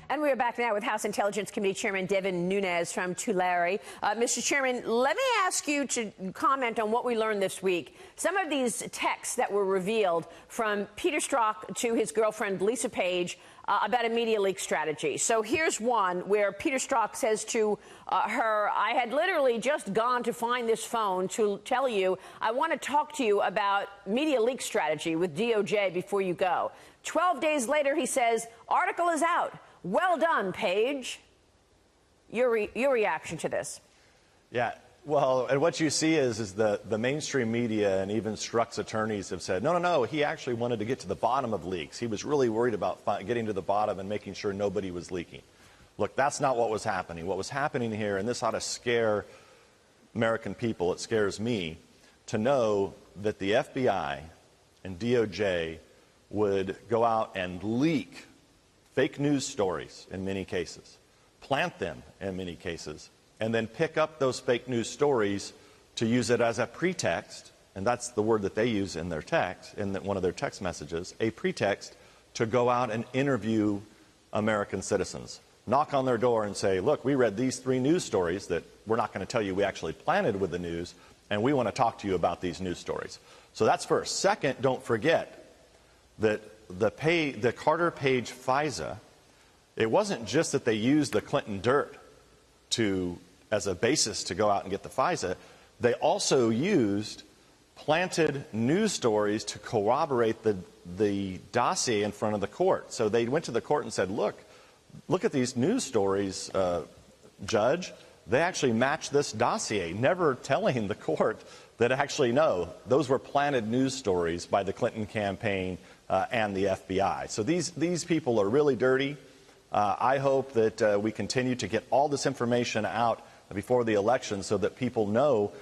And we are back now with House Intelligence Committee Chairman Devin Nunes from Tulare. Mr. Chairman, let me ask you to comment on what we learned this week. Some of these texts that were revealed from Peter Strzok to his girlfriend Lisa Page about a media leak strategy. So here's one where Peter Strzok says to her, I had literally just gone to find this phone to tell you I want to talk to you about media leak strategy with DOJ before you go. 12 days later, he says, article is out. Well done, Page. Your reaction to this? Yeah, well, and what you see is the mainstream media and even Strzok's attorneys have said, no, he actually wanted to get to the bottom of leaks. He was really worried about getting to the bottom and making sure nobody was leaking. Look, that's not what was happening. What was happening here, and this ought to scare American people, it scares me, to know that the FBI and DOJ would go out and leak fake news stories in many cases, plant them in many cases, and then pick up those fake news stories to use it as a pretext, and that's the word that they use in their text, in one of their text messages, a pretext to go out and interview American citizens. Knock on their door and say, look, we read these 3 news stories that we're not going to tell you we actually planted with the news, and we want to talk to you about these news stories. So that's first. Second, don't forget that the Carter Page FISA, it wasn't just that they used the Clinton dirt as a basis to go out and get the FISA. They also used planted news stories to corroborate the dossier in front of the court. So they went to the court and said, look at these news stories, Judge. They actually match this dossier, never telling the court that actually, no, those were planted news stories by the Clinton campaign and the FBI. So these people are really dirty. I hope that we continue to get all this information out before the election so that people know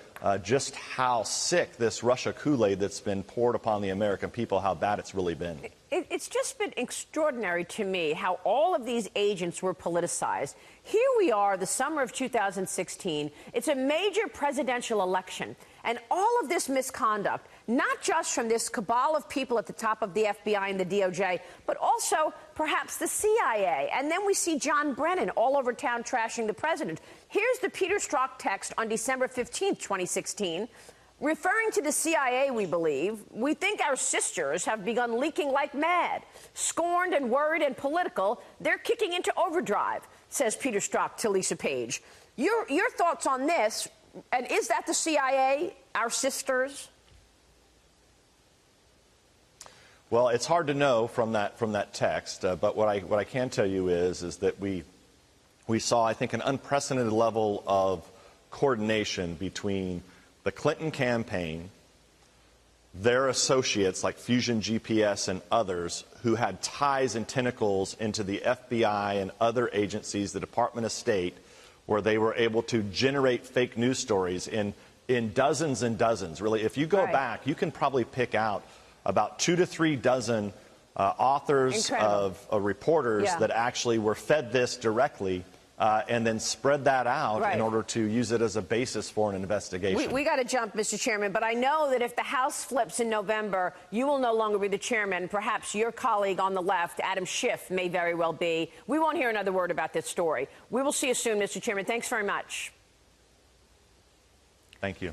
just how sick this Russia Kool-Aid that's been poured upon the American people, how bad it's really been. It's just been extraordinary to me how all of these agents were politicized. Here we are, the summer of 2016. It's a major presidential election. And all of this misconduct, not just from this cabal of people at the top of the FBI and the DOJ, but also perhaps the CIA. And then we see John Brennan all over town trashing the president. Here's the Peter Strzok text on December 15th, 2016. Referring to the CIA, we believe, we think our sisters have begun leaking like mad. Scorned and worried and political, they're kicking into overdrive, says Peter Strzok to Lisa Page. Your thoughts on this? And is that the CIA, our sisters? Well, it's hard to know from that text, but what I can tell you is that we saw, I think, an unprecedented level of coordination between the Clinton campaign, their associates like Fusion GPS and others who had ties and tentacles into the FBI and other agencies, the Department of State, where they were able to generate fake news stories in dozens and dozens. Really, if you go back, you can probably pick out about 2 to 3 dozen authors of reporters that actually were fed this directly and then spread that out in order to use it as a basis for an investigation. We got to jump, Mr. Chairman, but I know that if the House flips in November, you will no longer be the chairman. Perhaps your colleague on the left, Adam Schiff, may very well be. We won't hear another word about this story. We will see you soon, Mr. Chairman. Thanks very much. Thank you.